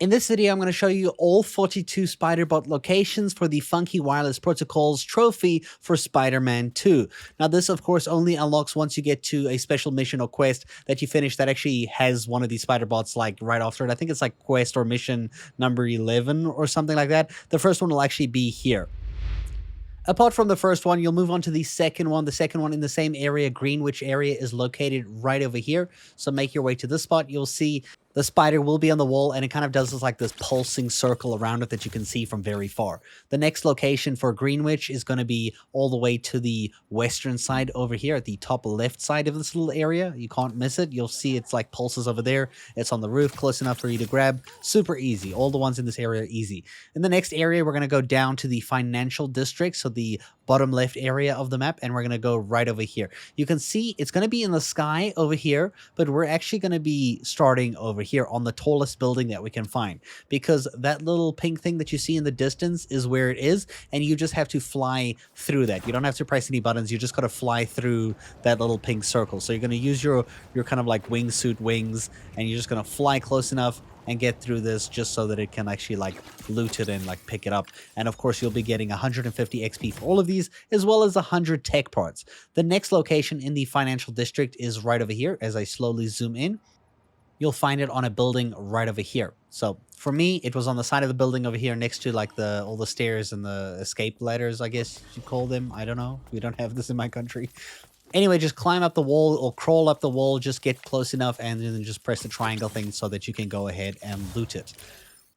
In this video, I'm going to show you all 42 SpiderBot locations for the Funky Wireless Protocols trophy for Spider-Man 2. Now, this, of course, only unlocks once you get to a special mission or quest that you finish that actually has one of these SpiderBots, like, right after it. I think it's like quest or mission number 11 or something like that. The first one will actually be here. Apart from the first one, you'll move on to the second one. The second one in the same area, Greenwich area, is located right over here. So make your way to this spot. You'll see the spider will be on the wall, and it kind of does this pulsing circle around it that you can see from very far. The next location for Greenwich is going to be all the way to the western side over here at the top left side of this little area. You can't miss it. You'll see it's like pulses over there. It's on the roof, close enough for you to grab. Super easy. All the ones in this area are easy. In the next area, we're going to go down to the financial district, so the bottom left area of the map, and we're going to go right over here. You can see it's going to be in the sky over here, but we're actually going to be starting over here on the tallest building that we can find, because that little pink thing that you see in the distance is where it is, and you just have to fly through that. You don't have to press any buttons. You just got to fly through that little pink circle. So you're going to use your kind of like wingsuit wings, and you're just going to fly close enough and get through this just so that it can actually like loot it and like pick it up. And of course, you'll be getting 150 XP for all of these, as well as 100 tech parts. The next location in the financial district is right over here. As I slowly zoom in, you'll find it on a building right over here. So for me, it was on the side of the building over here next to like all the stairs and the escape ladders, I guess you call them. I don't know. We don't have this in my country. Anyway, just climb up the wall or crawl up the wall, just get close enough, and then just press the triangle thing so that you can go ahead and loot it.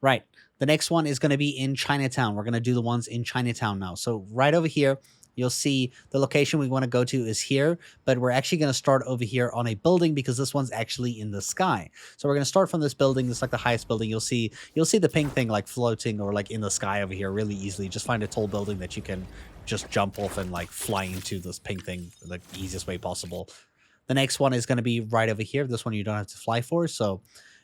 Right. The next one is going to be in Chinatown. We're going to do the ones in Chinatown now. So right over here, you'll see the location we want to go to is here, but we're actually going to start over here on a building because this one's actually in the sky. So we're going to start from this building. This is like the highest building. You'll see the pink thing like floating or like in the sky over here really easily. Just find a tall building that you can just jump off and like fly into this pink thing the easiest way possible. The next one is going to be right over here. This one you don't have to fly for. So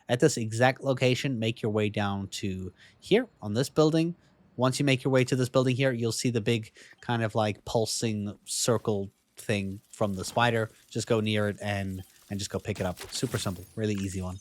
at this exact location, make your way down to here on this building. Once you make your way to this building here, you'll see the big kind of like pulsing circle thing from the spider. Just go near it and just go pick it up. Super simple, really easy one.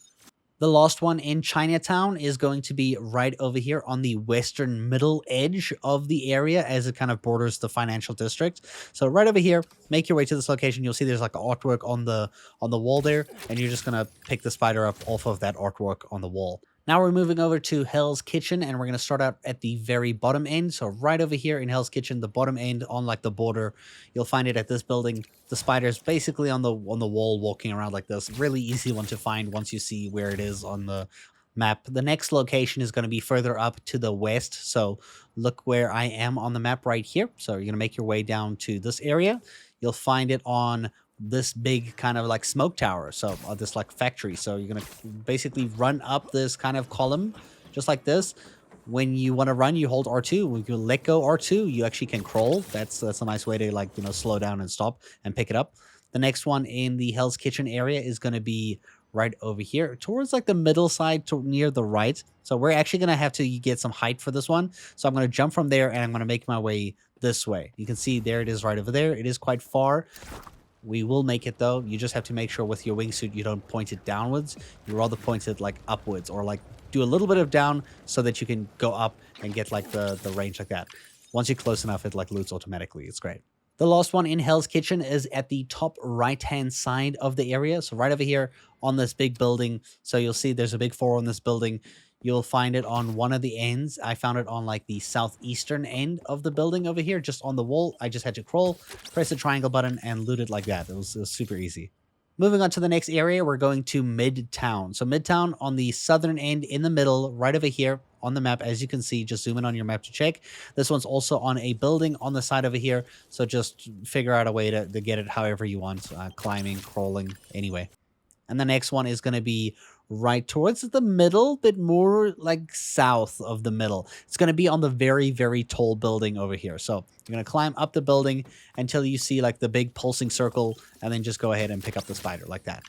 The last one in Chinatown is going to be right over here on the western middle edge of the area as it kind of borders the financial district. So right over here, make your way to this location. You'll see there's like artwork on the wall there, and you're just going to pick the spider up off of that artwork on the wall. Now we're moving over to Hell's Kitchen, and we're going to start out at the very bottom end. So right over here in Hell's Kitchen, the bottom end on like the border, you'll find it at this building. The spider's basically on the wall walking around like this. Really easy one to find once you see where it is on the map. The next location is going to be further up to the west. So look where I am on the map right here. So you're going to make your way down to this area. You'll find it on this big kind of like smoke tower, so this like factory. So you're gonna basically run up this kind of column just like this. When you want to run, you hold R2. When you let go R2, you actually can crawl. That's a nice way to like, slow down and stop and pick it up. The next one in the Hell's Kitchen area is going to be right over here towards like the middle side to near the right. So we're actually going to have to get some height for this one. So I'm going to jump from there and I'm going to make my way this way. You can see there it is right over there. It is quite far. We will make it though. You just have to make sure with your wingsuit you don't point it downwards. You rather point it like upwards, or like do a little bit of down so that you can go up and get like the range like that. Once you're close enough, it like loots automatically. It's great. The last one in Hell's Kitchen is at the top right-hand side of the area. So right over here on this big building. So you'll see there's a big 4 on this building. You'll find it on one of the ends. I found it on like the southeastern end of the building over here, just on the wall. I just had to crawl, press the triangle button, and loot it like that. It was super easy. Moving on to the next area, we're going to Midtown. So Midtown on the southern end in the middle, right over here on the map. As you can see, just zoom in on your map to check. This one's also on a building on the side over here. So just figure out a way to get it however you want, climbing, crawling, anyway. And the next one is going to be right towards the middle, but more like south of the middle. It's going to be on the very, very tall building over here. So you're going to climb up the building until you see like the big pulsing circle, and then just go ahead and pick up the spider like that.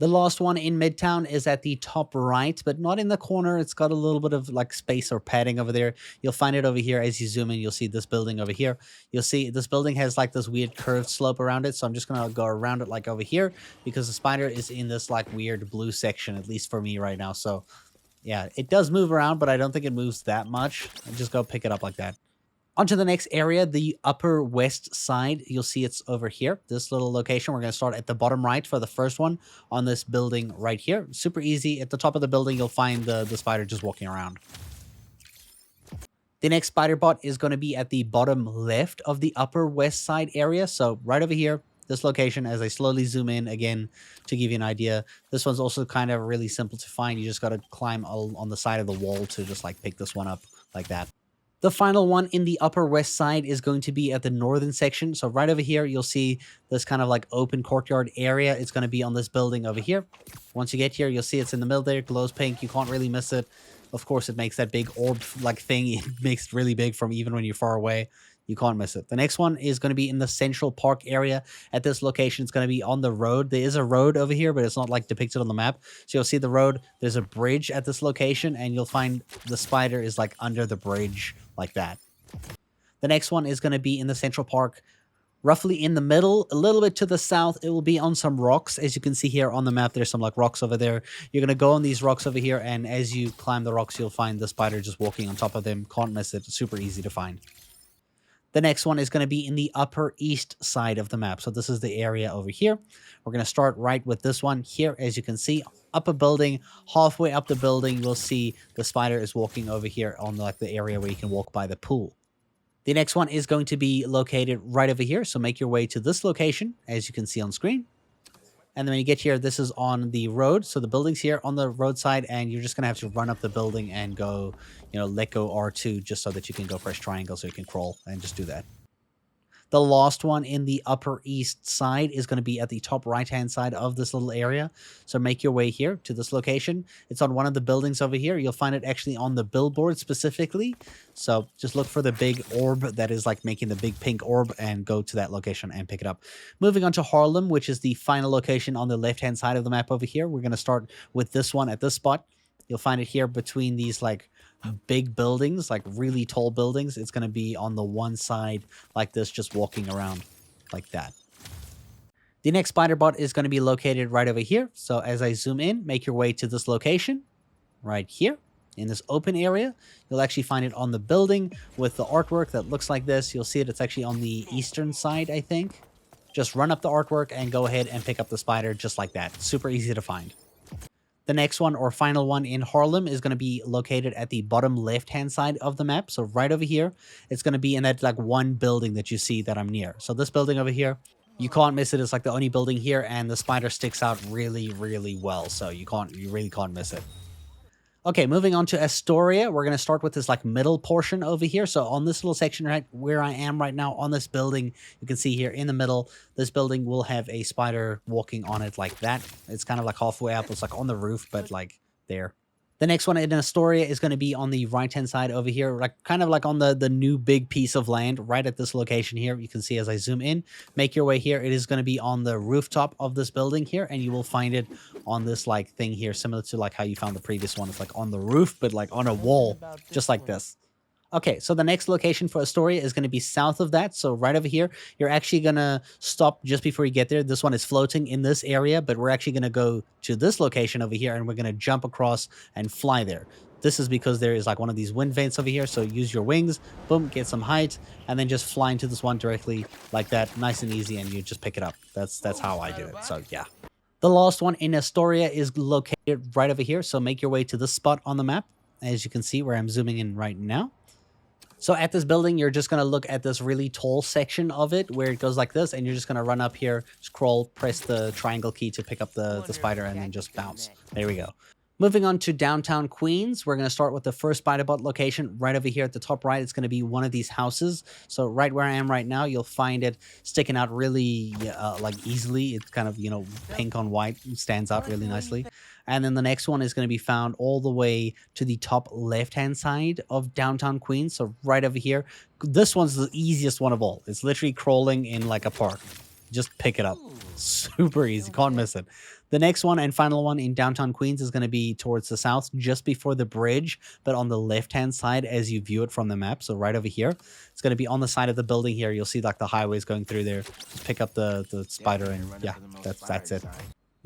The last one in Midtown is at the top right, but not in the corner. It's got a little bit of like space or padding over there. You'll find it over here. As you zoom in, you'll see this building over here. You'll see this building has like this weird curved slope around it. So I'm just going to go around it like over here because the spider is in this like weird blue section, at least for me right now. So Yeah, it does move around, but I don't think it moves that much. Just go pick it up like that. Onto the next area, the Upper West Side. You'll see it's over here, this little location. We're going to start at the bottom right for the first one on this building right here. Super easy. At the top of the building, you'll find the spider just walking around. The next spider bot is going to be at the bottom left of the Upper West Side area. So right over here, this location, as I slowly zoom in again to give you an idea. This one's also kind of really simple to find. You just got to climb on the side of the wall to just like pick this one up like that. The final one in the Upper West Side is going to be at the northern section. So right over here, you'll see this kind of like open courtyard area. It's going to be on this building over here. Once you get here, you'll see it's in the middle there, glows pink. You can't really miss it. Of course, it makes that big orb-like thing. It makes it really big from even when you're far away. You can't miss it. The next one is going to be in the Central Park area. At this location, it's going to be on the road. There is a road over here, but it's not like depicted on the map. So you'll see the road. There's a bridge at this location, and you'll find the spider is like under the bridge like that. The next one is going to be in the Central Park, roughly in the middle, a little bit to the south. It will be on some rocks. As you can see here on the map, there's some like rocks over there. You're going to go on these rocks over here, and as you climb the rocks, you'll find the spider just walking on top of them. Can't miss it. It's super easy to find. The next one is going to be in the Upper East Side of the map. So this is the area over here. We're going to start right with this one here. As you can see, up a building, halfway up the building, you'll see the spider is walking over here on like the area where you can walk by the pool. The next one is going to be located right over here. So make your way to this location, as you can see on screen. And then when you get here, this is on the road. So the building's here on the roadside, and you're just going to have to run up the building and go, let go R2 just so that you can go press triangle so you can crawl and just do that. The last one in the Upper East Side is going to be at the top right-hand side of this little area. So make your way here to this location. It's on one of the buildings over here. You'll find it actually on the billboard specifically. So just look for the big orb that is like making the big pink orb and go to that location and pick it up. Moving on to Harlem, which is the final location on the left-hand side of the map over here. We're going to start with this one at this spot. You'll find it here between these like big buildings, like really tall buildings. It's going to be on the one side like this, just walking around like that. The next spider bot is going to be located right over here. So as I zoom in, make your way to this location right here in this open area. You'll actually find it on the building with the artwork that looks like this. You'll see it. It's actually on the eastern side, I think. Just run up the artwork and go ahead and pick up the spider just like that. Super easy to find. The next one or final one in Harlem is going to be located at the bottom left-hand side of the map. So right over here, it's going to be in that like one building that you see that I'm near. So this building over here, you can't miss it. It's like the only building here, and the spider sticks out really, really well. So you really can't miss it. Okay, moving on to Astoria. We're going to start with this like middle portion over here. So on this little section right where I am right now on this building, you can see here in the middle, this building will have a spider walking on it like that. It's kind of like halfway up. It's like on the roof, but like there. The next one in Astoria is going to be on the right-hand side over here, like kind of like on the new big piece of land right at this location here. You can see as I zoom in, make your way here. It is going to be on the rooftop of this building here, and you will find it on this like thing here, similar to like how you found the previous one. It's like on the roof, but like on a wall, just like this. Okay, so the next location for Astoria is going to be south of that. So right over here, you're actually going to stop just before you get there. This one is floating in this area, but we're actually going to go to this location over here, and we're going to jump across and fly there. This is because there is like one of these wind vents over here. So use your wings, boom, get some height, and then just fly into this one directly like that. Nice and easy, and you just pick it up. That's how I do it. So yeah. The last one in Astoria is located right over here. So make your way to this spot on the map, as you can see where I'm zooming in right now. So at this building, you're just going to look at this really tall section of it where it goes like this, and you're just going to run up here, scroll, press the triangle key to pick up the spider, and then just bounce. There we go. Moving on to downtown Queens, we're going to start with the first spider-bot location right over here at the top right. It's going to be one of these houses. So right where I am right now, you'll find it sticking out really like easily. It's kind of, pink on white, stands out really nicely. And then the next one is going to be found all the way to the top left-hand side of downtown Queens. So right over here, this one's the easiest one of all. It's literally crawling in like a park. Just pick it up. Super easy. Can't miss it. The next one and final one in downtown Queens is going to be towards the south, just before the bridge, but on the left-hand side as you view it from the map. So right over here, it's going to be on the side of the building here. You'll see like the highways going through there. Just pick up the spider, and yeah, that's it.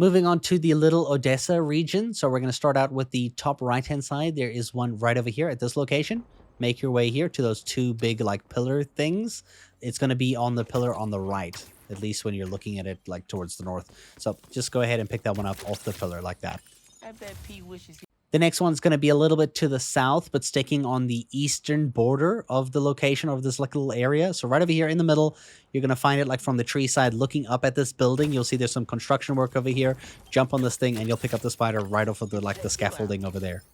Moving on to the Little Odessa region. So we're going to start out with the top right-hand side. There is one right over here at this location. Make your way here to those two big like pillar things. It's going to be on the pillar on the right, at least when you're looking at it like towards the north. So just go ahead and pick that one up off the pillar like that. I bet Pete wishes he... The next one's going to be a little bit to the south, but sticking on the eastern border of the location of this like little area. So right over here in the middle, you're going to find it like from the tree side looking up at this building. You'll see there's some construction work over here. Jump on this thing and you'll pick up the spider right off of the like the scaffolding over there.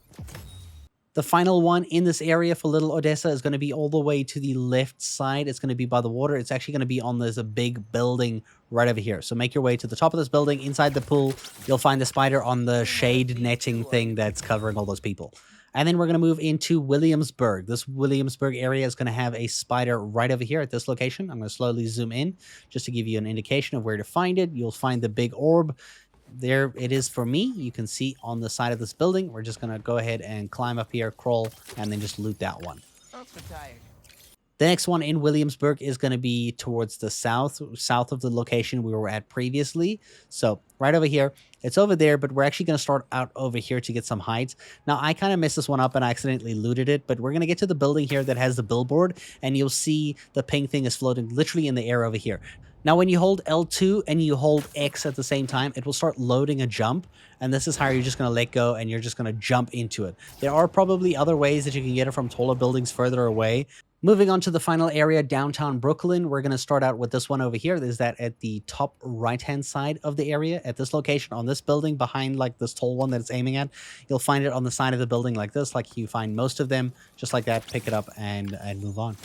The final one in this area for Little Odessa is going to be all the way to the left side. It's going to be by the water. It's actually going to be on this big building right over here. So make your way to the top of this building. Inside the pool, you'll find the spider on the shade netting thing that's covering all those people. And then we're going to move into Williamsburg. This Williamsburg area is going to have a spider right over here at this location. I'm going to slowly zoom in just to give you an indication of where to find it. You'll find the big orb. There it is for me. You can see on the side of this building. We're just going to go ahead and climb up here, crawl, and then just loot that one. I'm so tired. The next one in Williamsburg is going to be towards the south of the location we were at previously. So right over here, it's over there, but we're actually going to start out over here to get some hides. Now, I kind of messed this one up and I accidentally looted it, but we're going to get to the building here that has the billboard, and you'll see the pink thing is floating literally in the air over here. Now, when you hold L2 and you hold X at the same time, it will start loading a jump. And this is how you're just going to let go and you're just going to jump into it. There are probably other ways that you can get it from taller buildings further away. Moving on to the final area, downtown Brooklyn, we're going to start out with this one over here. There's that at the top right-hand side of the area at this location on this building behind like this tall one that it's aiming at. You'll find it on the side of the building like this, like you find most of them, just like that. Pick it up and move on.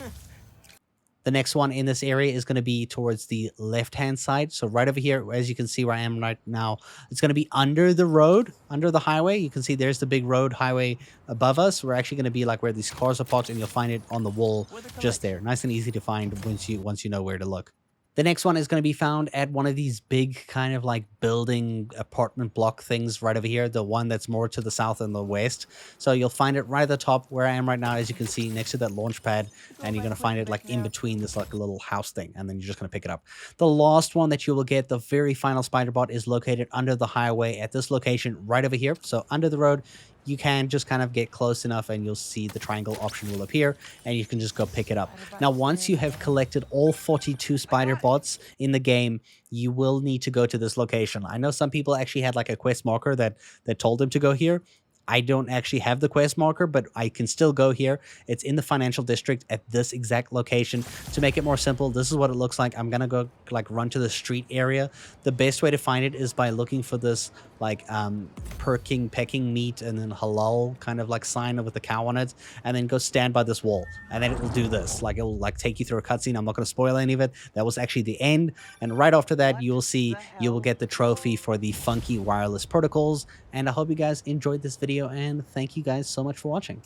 The next one in this area is going to be towards the left-hand side. So right over here, as you can see where I am right now, it's going to be under the road, under the highway. You can see there's the big road highway above us. We're actually going to be like where these cars are parked, and you'll find it on the wall just there. Nice and easy to find once you know where to look. The next one is going to be found at one of these big kind of like building apartment block things right over here, the one that's more to the south and the west. So you'll find it right at the top where I am right now, as you can see, next to that launch pad, and you're going to find it like in between this like little house thing, and then you're just going to pick it up. The last one that you will get, the very final spider bot, is located under the highway at this location right over here. So under the road, you can just kind of get close enough and you'll see the triangle option will appear and you can just go pick it up. Now, once you have collected all 42 spider bots in the game, you will need to go to this location. I know some people actually had like a quest marker that told them to go here. I don't actually have the quest marker, but I can still go here. It's in the financial district at this exact location. To make it more simple, this is what it looks like. I'm gonna go like run to the street area. The best way to find it is by looking for this like pecking meat and then halal kind of like sign with the cow on it, and then go stand by this wall, and then it will do this. Like it will like take you through a cutscene. I'm not going to spoil any of it. That was actually the end, and right after that you will see you will get the trophy for the funky wireless protocols. And I hope you guys enjoyed this video, and thank you guys so much for watching.